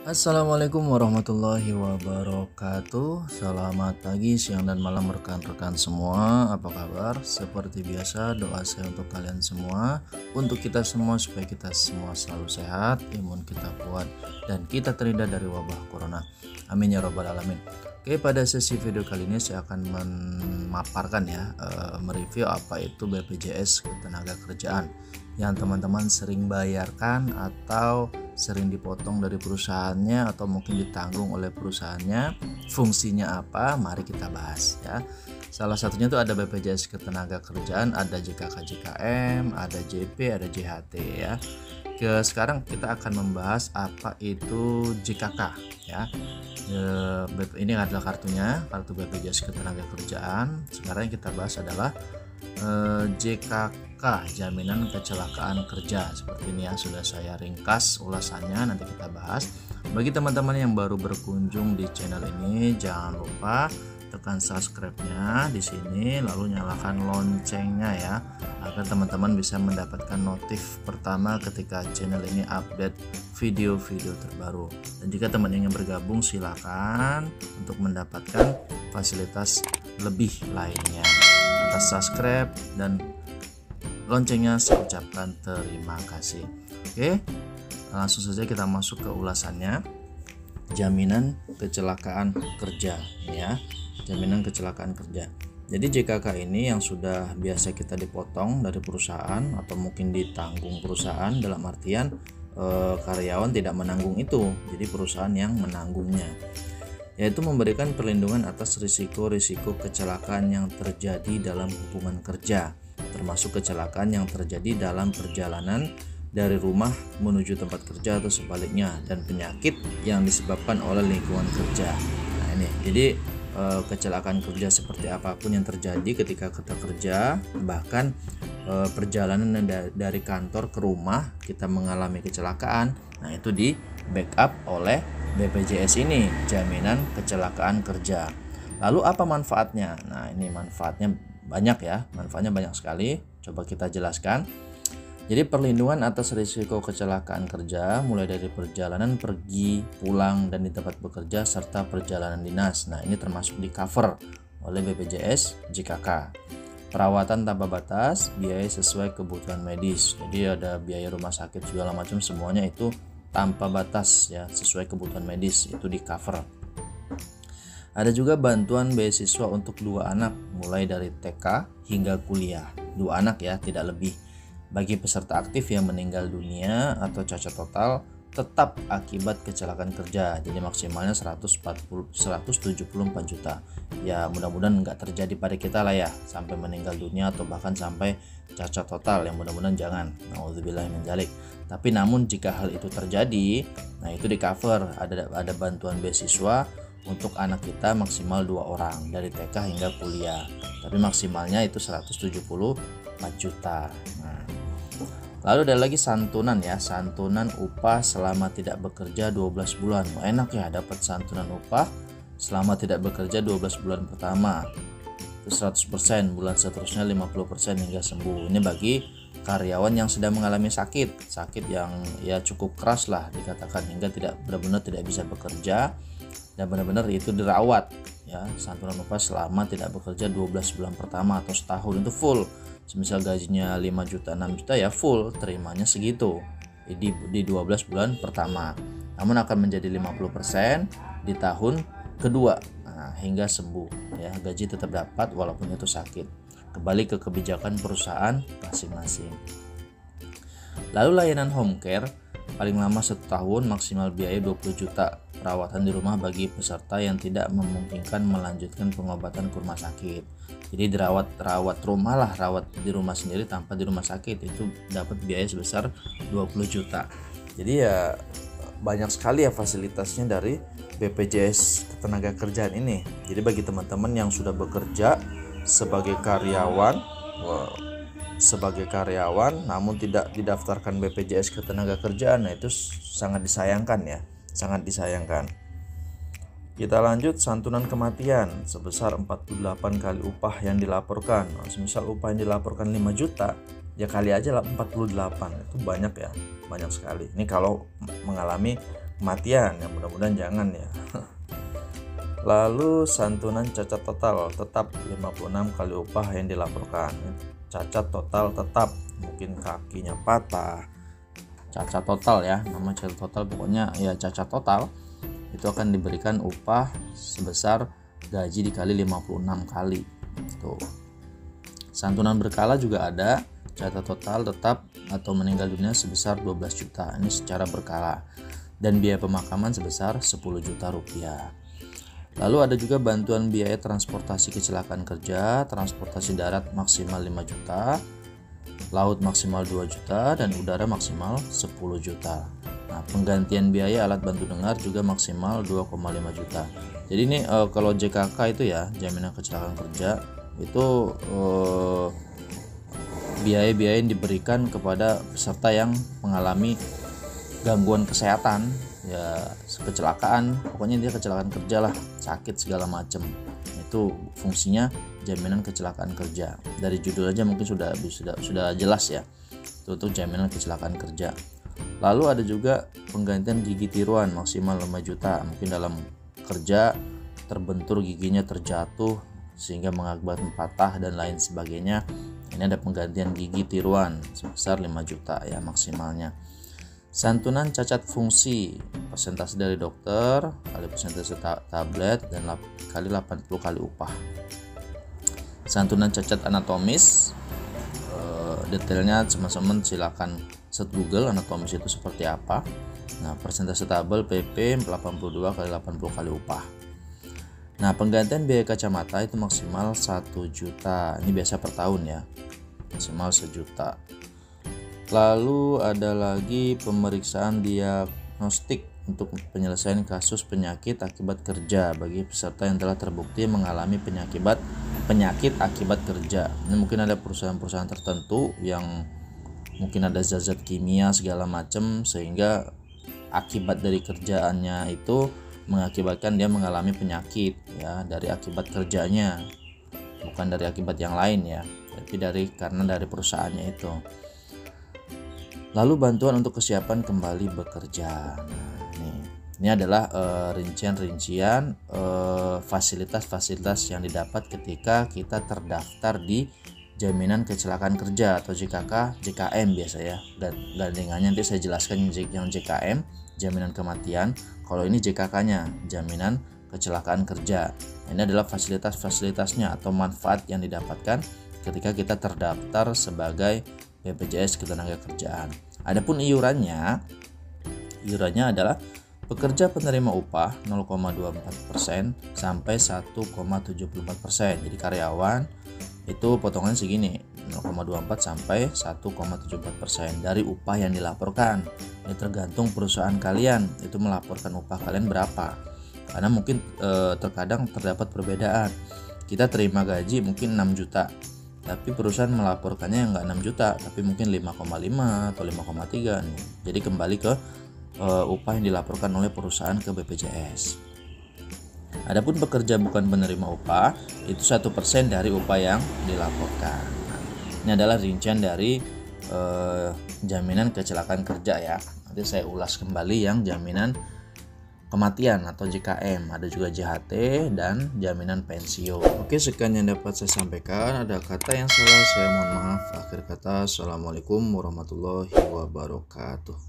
Assalamualaikum warahmatullahi wabarakatuh. Selamat pagi, siang, dan malam rekan-rekan semua. Apa kabar? Seperti biasa, doa saya untuk kalian semua, untuk kita semua, supaya kita semua selalu sehat, imun kita kuat, dan kita terhindar dari wabah corona. Amin ya robbal alamin. Oke, pada sesi video kali ini saya akan memaparkan mereview apa itu BPJS Ketenagakerjaan yang teman-teman sering bayarkan atau sering dipotong dari perusahaannya atau mungkin ditanggung oleh perusahaannya. Fungsinya apa? Mari kita bahas ya. Salah satunya itu ada BPJS Ketenagakerjaan, ada JKK-JKM, ada JP, ada JHT ya. Sekarang kita akan membahas apa itu JKK ya. Ini adalah kartunya, kartu BPJS Ketenagakerjaan. Sekarang yang kita bahas adalah JKK, jaminan kecelakaan kerja. Seperti ini ya, sudah saya ringkas ulasannya, nanti kita bahas. Bagi teman-teman yang baru berkunjung di channel ini, jangan lupa tekan subscribe-nya di sini, lalu nyalakan loncengnya ya, agar teman-teman bisa mendapatkan notif pertama ketika channel ini update video-video terbaru. Dan jika teman ingin bergabung, silakan untuk mendapatkan fasilitas lebih lainnya. Atas subscribe dan loncengnya saya ucapkan terima kasih. Oke, langsung saja kita masuk ke ulasannya. Jaminan kecelakaan kerja ya, jaminan kecelakaan kerja. Jadi JKK ini yang sudah biasa kita dipotong dari perusahaan atau mungkin ditanggung perusahaan, dalam artian karyawan tidak menanggung itu, jadi perusahaan yang menanggungnya, yaitu memberikan perlindungan atas risiko-risiko kecelakaan yang terjadi dalam hubungan kerja, termasuk kecelakaan yang terjadi dalam perjalanan dari rumah menuju tempat kerja atau sebaliknya, dan penyakit yang disebabkan oleh lingkungan kerja. Nah ini, jadi kecelakaan kerja seperti apapun yang terjadi ketika kita kerja, bahkan perjalanan dari kantor ke rumah kita mengalami kecelakaan, nah itu di backup oleh BPJS ini, jaminan kecelakaan kerja. Lalu apa manfaatnya? Nah ini manfaatnya banyak ya, manfaatnya banyak sekali. Coba kita jelaskan. Jadi perlindungan atas risiko kecelakaan kerja mulai dari perjalanan pergi, pulang, dan di tempat bekerja, serta perjalanan dinas. Nah ini termasuk di cover oleh BPJS JKK. Perawatan tanpa batas, biaya sesuai kebutuhan medis. Jadi ada biaya rumah sakit segala macam, semuanya itu tanpa batas ya, sesuai kebutuhan medis, itu di cover. Ada juga bantuan beasiswa untuk 2 anak mulai dari TK hingga kuliah. 2 anak ya, tidak lebih. Bagi peserta aktif yang meninggal dunia atau cacat total tetap akibat kecelakaan kerja, jadi maksimalnya 174 juta. Ya mudah-mudahan nggak terjadi pada kita lah ya, sampai meninggal dunia atau bahkan sampai cacat total, yang mudah-mudahan jangan, naudzubillah min dzalik. Tapi namun jika hal itu terjadi, nah itu di cover, ada bantuan beasiswa untuk anak kita maksimal 2 orang dari TK hingga kuliah, tapi maksimalnya itu 174 juta. Nah, lalu ada lagi santunan ya, santunan upah selama tidak bekerja 12 bulan. Enak ya, dapat santunan upah selama tidak bekerja 12 bulan pertama itu 100%, bulan seterusnya 50% hingga sembuh. Ini bagi karyawan yang sedang mengalami sakit yang ya cukup keras lah dikatakan, hingga tidak benar-benar tidak bisa bekerja dan benar-benar itu dirawat ya. Santunan upah selama tidak bekerja 12 bulan pertama atau setahun itu full. Semisal gajinya 5 juta, 6 juta ya full terimanya segitu di 12 bulan pertama. Namun akan menjadi 50% di tahun kedua, hingga sembuh ya, gaji tetap dapat walaupun itu sakit. Kembali ke kebijakan perusahaan masing-masing. Lalu layanan home care, paling lama 1 tahun, maksimal biaya 20 juta. Perawatan di rumah bagi peserta yang tidak memungkinkan melanjutkan pengobatan ke rumah sakit. Jadi rawat rumah lah, rawat di rumah sendiri tanpa di rumah sakit, itu dapat biaya sebesar 20 juta. Jadi ya banyak sekali ya fasilitasnya dari BPJS Ketenagakerjaan ini. Jadi bagi teman-teman yang sudah bekerja sebagai karyawan namun tidak didaftarkan BPJS Ketenagakerjaan, nah itu sangat disayangkan ya, sangat disayangkan. Kita lanjut, santunan kematian sebesar 48 kali upah yang dilaporkan. Nah, misal upah yang dilaporkan 5 juta, ya kali aja lah 48, itu banyak ya, banyak sekali. Ini kalau mengalami kematian, ya mudah-mudahan jangan ya. Lalu santunan cacat total tetap 56 kali upah yang dilaporkan. Cacat total tetap, mungkin kakinya patah, cacat total ya, nama cacat total pokoknya ya cacat total, itu akan diberikan upah sebesar gaji dikali 56 kali. Tuh. Santunan berkala juga ada, cacat total tetap atau meninggal dunia sebesar 12 juta, ini secara berkala, dan biaya pemakaman sebesar 10 juta rupiah. Lalu ada juga bantuan biaya transportasi kecelakaan kerja, transportasi darat maksimal 5 juta, laut maksimal 2 juta, dan udara maksimal 10 juta. Nah, penggantian biaya alat bantu dengar juga maksimal 2,5 juta. Jadi ini kalau JKK itu ya, jaminan kecelakaan kerja, itu biaya-biaya yang diberikan kepada peserta yang mengalami gangguan kesehatan, ya kecelakaan, pokoknya dia kecelakaan kerja lah, sakit segala macem. Itu fungsinya jaminan kecelakaan kerja. Dari judul aja mungkin sudah jelas ya, itu tuh jaminan kecelakaan kerja. Lalu ada juga penggantian gigi tiruan maksimal 5 juta, mungkin dalam kerja terbentur giginya, terjatuh sehingga mengakibatkan patah dan lain sebagainya. Ini ada penggantian gigi tiruan sebesar 5 juta ya maksimalnya. Santunan cacat fungsi, persentase dari dokter kali persentase tablet dan kali 80 kali upah. Santunan cacat anatomis, detailnya teman-teman silakan search Google anatomis itu seperti apa. Nah, persentase tabel PP 82 kali 80 kali upah. Nah, penggantian biaya kacamata itu maksimal 1 juta, ini biasa per tahun ya, maksimal 1 juta. Lalu ada lagi pemeriksaan diagnostik untuk penyelesaian kasus penyakit akibat kerja bagi peserta yang telah terbukti mengalami penyakit akibat kerja. Ini mungkin ada perusahaan-perusahaan tertentu yang mungkin ada zat-zat kimia segala macam, sehingga akibat dari kerjaannya itu mengakibatkan dia mengalami penyakit ya, dari akibat kerjanya, bukan dari akibat yang lain ya, tapi karena dari perusahaannya itu. Lalu bantuan untuk kesiapan kembali bekerja. Nah, ini adalah rincian-rincian fasilitas-fasilitas yang didapat ketika kita terdaftar di jaminan kecelakaan kerja atau JKK, JKM biasa ya. Dan gandengannya nanti saya jelaskan yang JKM, jaminan kematian. Kalau ini JKK-nya, jaminan kecelakaan kerja. Ini adalah fasilitas-fasilitasnya atau manfaat yang didapatkan ketika kita terdaftar sebagai BPJS Ketenagakerjaan. Adapun iurannya adalah pekerja penerima upah 0,24% sampai 1,74%. Jadi karyawan itu potongan segini, 0,24 sampai 1,74% dari upah yang dilaporkan. Ini tergantung perusahaan kalian itu melaporkan upah kalian berapa. Karena mungkin terkadang terdapat perbedaan. Kita terima gaji mungkin 6 juta. Tapi perusahaan melaporkannya nggak 6 juta, tapi mungkin 5,5 atau 5,3 nih. Jadi kembali ke upah yang dilaporkan oleh perusahaan ke BPJS. Adapun pekerja bukan penerima upah, itu 1% dari upah yang dilaporkan. Nah, ini adalah rincian dari jaminan kecelakaan kerja ya. Nanti saya ulas kembali yang jaminan kematian atau JKM, ada juga JHT dan jaminan pensiun. Oke, sekian yang dapat saya sampaikan. Ada kata yang salah, saya mohon maaf. Akhir kata, assalamualaikum warahmatullahi wabarakatuh.